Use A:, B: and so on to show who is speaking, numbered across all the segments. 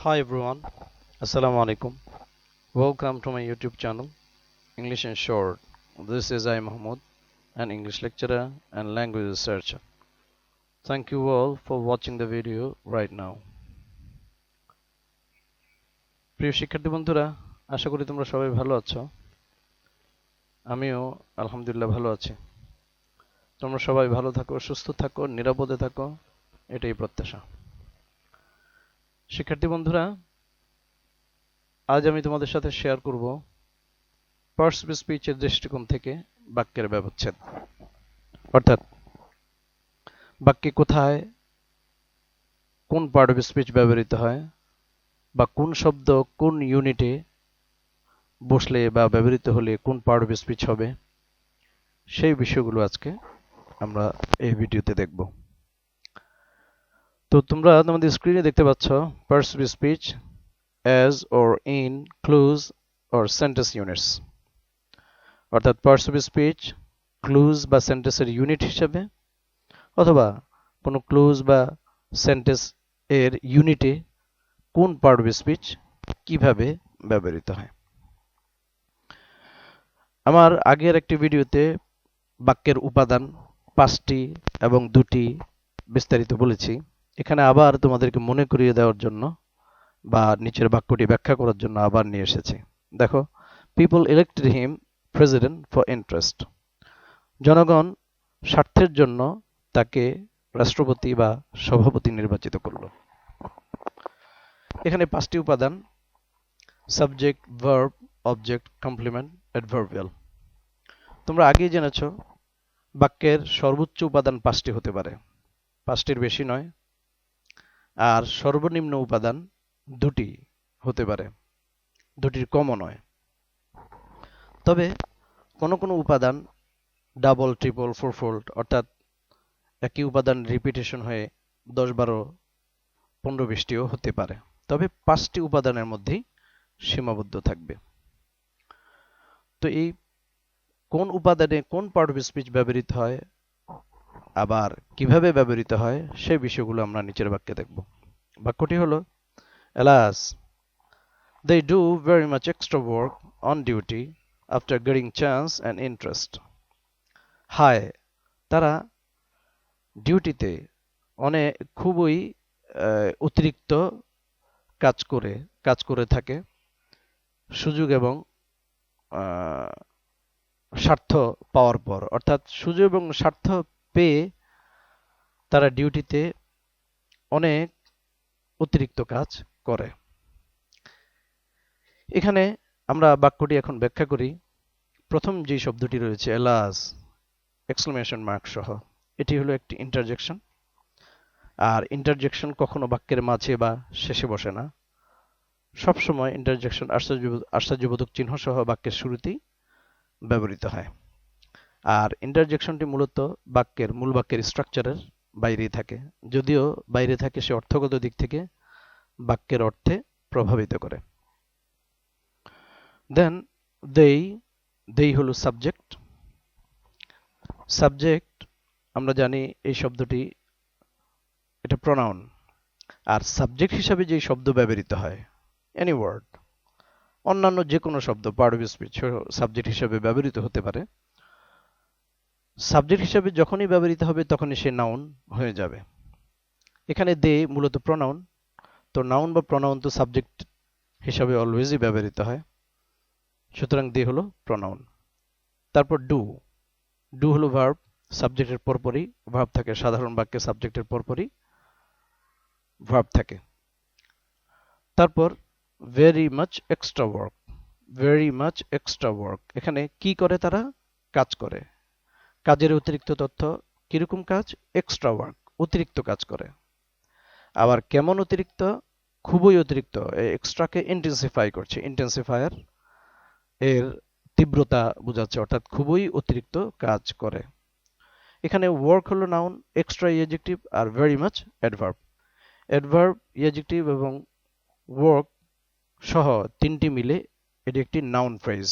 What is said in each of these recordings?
A: Hi everyone, Assalamu alaikum. Welcome to my YouTube channel, English in Short. This is I Mahmoud, an English lecturer and language researcher. Thank you all for watching the video right now. প্রিয় শিক্ষার্থী বন্ধুরা, আশা করি তোমরা সবাই ভালো আছো। আমিও আলহামদুলিল্লাহ ভালো আছি। তোমরা সবাই ভালো থাকো, সুস্থ থাকো, নিরাপদে থাকো, এটাই প্রত্যাশা। শিক্ষার্থী বন্ধুরা, আজ আমি তোমাদের সাথে শেয়ার করব পার্সিভ স্পিচের দৃষ্টিকোণ থেকে বাক্যের ব্যবচ্ছেদ, অর্থাৎ বাক্যে কোথায় কোন পার্ট অফ স্পিচ ব্যবহৃত হয় বা কোন শব্দ কোন ইউনিটে বসলে বা ব্যবহৃত হলে কোন পার্ট অফ স্পিচ হবে, সেই বিষয়গুলো আজকে আমরা এই ভিডিওতে দেখব। তো তোমরা তোমাদের স্ক্রিনে দেখতে পাচ্ছ perceive speech as or in clues or sentence units, অর্থাৎ পার্সিভ স্পিচ ক্লুজ বা সেন্টেন্সের ইউনিট হিসেবে অথবা কোনো ক্লুজ বা সেন্টেন্স এর ইউনিটে কোন পার্ট অফ স্পিচ কিভাবে ব্যবহৃত হয়। আমার আগের একটি ভিডিওতে বাক্যের উপাদান 5টি এবং 2টি বিস্তারিত বলেছি। এখানে আবার তোমাদেরকে মনে করিয়ে দেওয়ার জন্য বা নিচের বাক্যটি ব্যাখ্যা করার জন্য আবার নিয়ে এসেছি। দেখো, people elected him president for interest. জনগণ স্বার্থের জন্য তাকে রাষ্ট্রপতি বা সভাপতি নির্বাচিত করল। এখানে 5টি উপাদান: subject, verb, object, complement, adverbial. তোমরা আগেই জেনেছ বাক্যের সর্বোচ্চ উপাদান 5টি হতে পারে, 5টির বেশি নয়, আর সর্বনিম্ন উপাদান 2টি হতে পারে, 2টির কমও নয়। তবে কোনো কোনো উপাদান ডাবল, ট্রিপল, ফোরফোল্ড, অর্থাৎ একই উপাদান রিপিটেশন হয়ে 10, 12, 15, 20টিও হতে পারে। তবে 5টি উপাদানের মধ্যেই সীমাবদ্ধ থাকবে। তো এই কোন উপাদানে কোন পার্ট অফ স্পিচ ব্যবহৃত হয় আবার কিভাবে ব্যবহৃত হয় সেই বিষয়গুলো আমরা নিচের বাক্যে দেখব। বাক্যটি হলো, alas, they do very much extra work on duty after getting chance and interest. হায়, তারা ডিউটিতে অনেক খুবই অতিরিক্ত কাজ করে থাকে সুযোগ এবং স্বার্থ পাওয়ার পর, অর্থাৎ সুযোগ এবং স্বার্থ পেয়ে তারা ডিউটিতে অনেক অতিরিক্ত কাজ করে। এখানে আমরা বাক্যটি এখন ব্যাখ্যা করি। প্রথম যে শব্দটি রয়েছে এলাস এক্সক্লেমেশন মার্ক সহ, এটি হলো একটি ইন্টারজেকশন। আর ইন্টারজেকশন কখনো বাক্যের মাঝে বা শেষে বসে না, সবসময় ইন্টারজেকশন আশ্চর্যবোধক চিহ্ন সহ বাক্যের শুরুতেই ব্যবহৃত হয়। আর ইন্টারজেকশনটি মূলত মূল বাক্যের স্ট্রাকচারের বাইরেই থাকে, যদিও বাইরে থাকে সে অর্থগত দিক থেকে বাক্যের অর্থে প্রভাবিত করে। দেন দেই হলো সাবজেক্ট। সাবজেক্ট আমরা জানি এই শব্দটি এটা প্রনাউন, আর সাবজেক্ট হিসাবে যে শব্দ ব্যবহৃত হয় এনি ওয়ার্ড, অন্যান্য যে কোনো শব্দ পার্ট অফ স্পিচ সাবজেক্ট হিসাবে ব্যবহৃত হতে পারে। সাবজেক্ট হিসাবে যখনই ব্যবহৃত হবে তখনই সে নাউন হয়ে যাবে। এখানে দে মূলত প্রনাউন, তো নাউন বা প্রনাউন তো সাবজেক্ট হিসাবে অলওয়েজই ব্যবহৃত হয়, সুতরাং দে হলো প্রনাউন। তারপর ডু হলো ভার্ব, সাবজেক্টের পরপরই ভার্ব থাকে, সাধারণ বাক্যে সাবজেক্টের পরপরই ভার্ব থাকে। তারপর ভেরি মাচ এক্সট্রা ওয়ার্ক, এখানে কি করে তারা? কাজ করে। কাজের অতিরিক্ত তথ্য, কিরকম কাজ? এক্সট্রা ওয়ার্ক, অতিরিক্ত কাজ করে। আবার কেমন অতিরিক্ত? খুবই অতিরিক্ত, এক্সট্রাকে ইন্টেন্সিফাই করছে, ইন্টেন্সিফায়ার এর তীব্রতা বোঝাচ্ছে, অর্থাৎ খুবই অতিরিক্ত কাজ করে। এখানে ওয়ার্ক হলো noun, extra adjective, are very much adverb. Adverb, adjective এবং ওয়ার্ক সহ 3টি মিলে এটি একটি নাউন ফ্রেজ।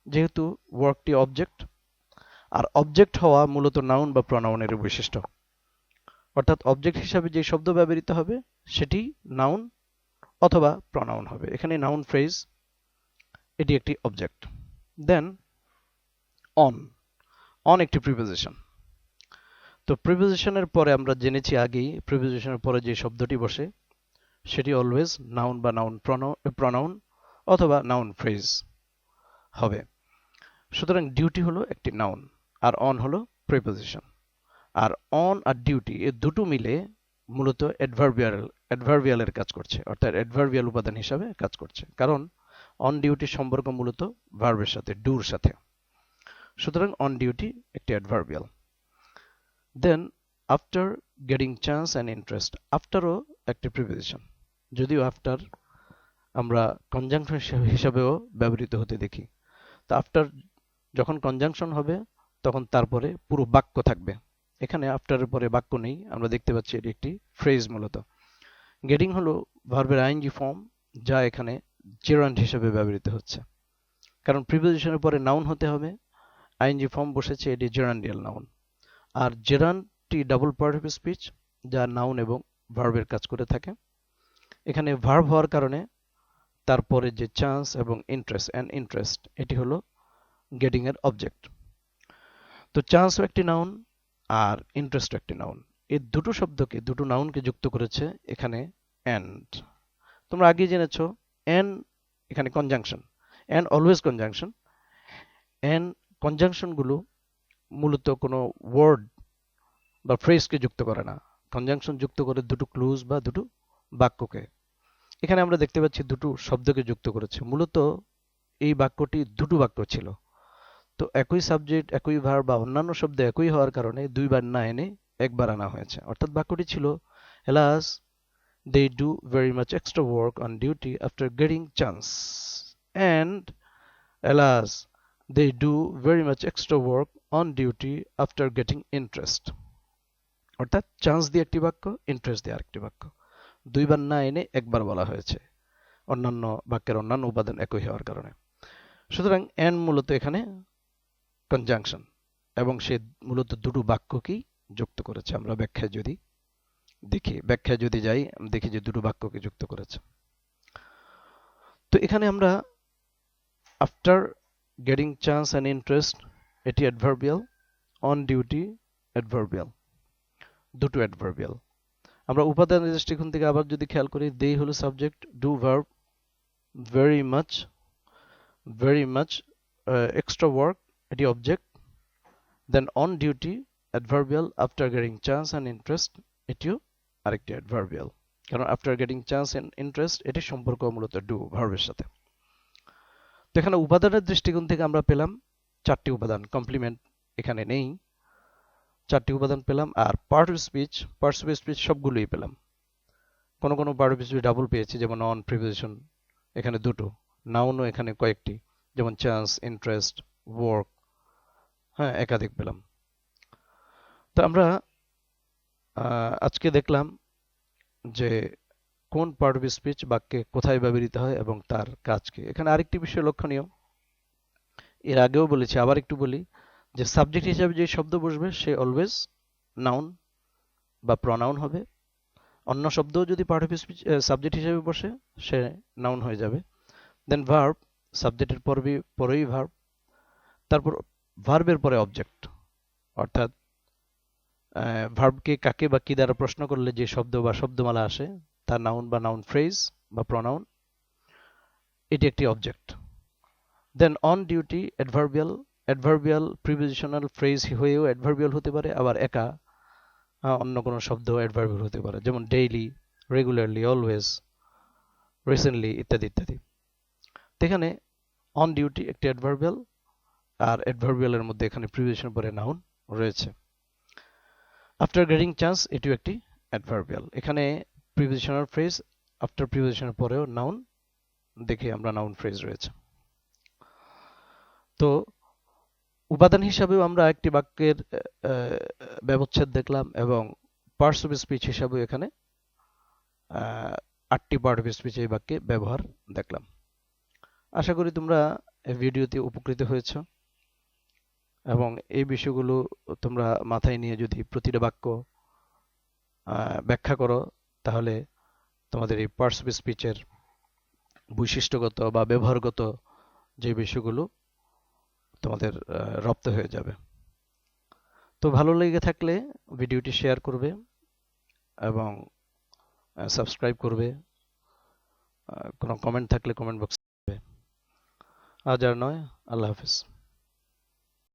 A: যেহেতু ওয়ার্কটি অবজেক্ট, আর অবজেক্ট হওয়া মূলত নাউন বা প্রনাউনের বৈশিষ্ট্য, অর্থাৎ অবজেক্ট হিসাবে যে শব্দ ব্যবহৃত হবে সেটি নাউন অথবা প্রনাউন হবে। এখানে নাউন ফ্রেজ এটি একটি অবজেক্ট। দেন অন, অন একটি প্রিপোজিশন। তো প্রিপোজিশনের পরে আমরা জেনেছি আগেই প্রিপোজিশনের পরে যে শব্দটি বসে সেটি অলওয়েজ নাউন বা নাউন প্রনাউন অথবা নাউন ফ্রেজ হবে। সুতরাং ডিউটি হলো একটি নাউন আর অন হলো প্রিপোজিশন। আর অন আর ডিউটি এ দুটো মিলে মূলত অ্যাডভার্বিয়ালের কাজ করছে, অর্থাৎ অ্যাডভার্বিয়াল উপাদান হিসাবে কাজ করছে, কারণ অন ডিউটির সম্পর্ক মূলত ভার্বের সাথে, ডুর সাথে। সুতরাং অন ডিউটি একটি adverbial. Then after getting chance and interest, আফটারও একটি প্রিপোজিশন, যদিও আফটার আমরা কনজাংশন হিসাবেও ব্যবহৃত হতে দেখি। তো আফটার যখন কনজাংশন হবে তখন তারপরে পুরো বাক্য থাকবে। এখানে আফটারের পরে বাক্য নেই, আমরা দেখতে পাচ্ছি এটি একটি ফ্রেজ মূলত। গেটিং হলো ভার্বের আইএনজি ফর্ম, যা এখানে জেরান্ড হিসেবে ব্যবহৃত হচ্ছে, কারণ প্রিপোজিশনের পরে নাউন হতে হবে, আইএনজি ফর্ম বসেছে, এটি জেরান্ডিয়াল নাউন। আর জেরান্ডটি ডাবল পার্ট অফ স্পিচ, যা নাউন এবং ভার্বের কাজ করে থাকে। এখানে ভার্ব হওয়ার কারণে তারপরে যে চান্স এবং ইন্টারেস্ট এটি হলো গেটিং এর অবজেক্ট। তো চান্সও একটি নাউন আর ইন্টারেস্টও একটি নাউন। এই দুটো শব্দকে, দুটো নাউনকে যুক্ত করেছে এখানে অ্যান্ড। তোমরা আগে জেনেছো অ্যান্ড এখানে conjunction, and always conjunction. And কনজাংশনগুলো মূলত কোনো ওয়ার্ড বা ফ্রেজকে যুক্ত করে না, কনজাংশন যুক্ত করে দুটো ক্লুজ বা দুটো বাক্যকে। এখানে আমরা দেখতে পাচ্ছি দুটো শব্দকে যুক্ত করেছে। মূলত এই বাক্যটি দুটো বাক্য ছিল, তো একই সাবজেক্ট একই ভার্ব বা অন্যান্য শব্দ একই হওয়ার কারণে দুইবার না এনে একবার আনা হয়েছে। অর্থাৎ বাক্যটি ছিল Hellas they do very much extra work on duty after getting chance, and alas they do very much extra work on duty after getting interest। অর্থাৎ চান্স দিয়ে একটি বাক্য, ইন্টারেস্ট দিয়ে আরেকটি বাক্য, দুইবার না এনে একবার বলা হয়েছে অন্যান্য বাক্যের অন্যান্য উপাদান একই হওয়ার কারণে। সুতরাং এন্ড মূলত এখানে কনজাংশন, এবং সে মূলত দুটো বাক্যকেই যুক্ত করেছে। আমরা ব্যাখ্যায় যদি যাই দেখি যে দুটো বাক্যকে যুক্ত করেছে। তো এখানে আমরা after getting chance and interest এটি অ্যাডভার্বিয়াল, অন ডিউটি অ্যাডভার্বিয়াল, দুটো অ্যাডভার্বিয়াল। আমরা উপাদানের দৃষ্টিকোণ থেকে আবার যদি খেয়াল করি, দে হলো subject, do verb, very much extra work এটি object, then on duty adverbial, after getting chance and interest এটিও আরেকটি অ্যাডভার্বিয়াল, কারণ after getting chance and interest এটির সম্পর্ক মূলত ডু ভার্বের সাথে। তো এখানে উপাদানের দৃষ্টিকোণ থেকে আমরা পেলাম চারটি উপাদান, কমপ্লিমেন্ট এখানে নেই, চারটি উপাদান পেলাম। আর পার্টস অফ স্পিচ সবগুলোই পেলাম। কোনো পার্ট অফ স্পিচ ডাবল পেয়েছি, যেমন অন প্রিপোজিশন এখানে দুটো, নাউনও এখানে কয়েকটি, যেমন চান্স, ইন্টারেস্ট, ওয়ার্ক, হ্যাঁ একাধিক পেলাম। তো আমরা আজকে দেখলাম যে কোন পার্ট অফ স্পিচ বাক্যে কোথায় ব্যবহৃত হয় এবং তার কাজ কি। এখানে আরেকটি বিষয় লক্ষণীয়, এর আগেও বলেছি আবার একটু বলি, যে সাবজেক্ট হিসাবে যে শব্দ বসবে সে অলওয়েজ নাউন বা প্রনাউন হবে। অন্য শব্দও যদি পার্ট অফ স্পিচ সাবজেক্ট হিসাবে বসে সে নাউন হয়ে যাবে। দেন ভার্ব, সাবজেক্টের পরেই ভার্ব, তারপর ভার্বের পরে অবজেক্ট, অর্থাৎ ভার্বকে কাকে বা কি দ্বারা প্রশ্ন করলে যে শব্দ বা শব্দমালা আসে তা নাউন বা নাউন ফ্রেজ বা প্রনাউন, এটি একটি object. Then on duty adverbial prepositional phrase হয়েও অ্যাডভার্বিয়াল হতে পারে, আবার একা অন্য কোনো শব্দ অ্যাডভার্বিয়াল হতে পারে, যেমন ডেইলি, রেগুলারলি, অলওয়েজ, রিসেন্টলি ইত্যাদি ইত্যাদি। এখানে অন ডিউটি একটি অ্যাডভার্বিয়াল, আর অ্যাডভার্বিয়ালের মধ্যে এখানে প্রিপোজিশন পরে নাউন রয়েছে। আফটার গেটিং চান্স এটিও একটি অ্যাডভার্বিয়াল, এখানে প্রিপোজিশনাল ফ্রেজ, আফটার প্রিপোজিশনের পরেও নাউন, দেখে আমরা নাউন ফ্রেজ রয়েছে। তো উপাদান হিসাবেও আমরা একটি বাক্যের ব্যবচ্ছেদ দেখলাম, এবং পার্টস অফ স্পিচ হিসাবেও এখানে 8টি পার্ট অফ স্পিচ এই বাক্যে ব্যবহার দেখলাম। আশা করি তোমরা এই ভিডিওতে উপকৃত হয়েছ, এবং এই বিষয়গুলো তোমরা মাথায় নিয়ে যদি প্রতিটা বাক্য ব্যাখ্যা করো তাহলে তোমাদের এই পার্টস অফ স্পিচের বৈশিষ্ট্যগত বা ব্যবহারগত যে বিষয়গুলো তোমাদের রপ্ত হয়ে যাবে। তো ভালো লেগে থাকলে ভিডিওটি শেয়ার করবে এবং সাবস্ক্রাইব করবে। কোনো কমেন্ট থাকলে কমেন্ট বক্সে। আজ আর নয়, আল্লাহ হাফেজ।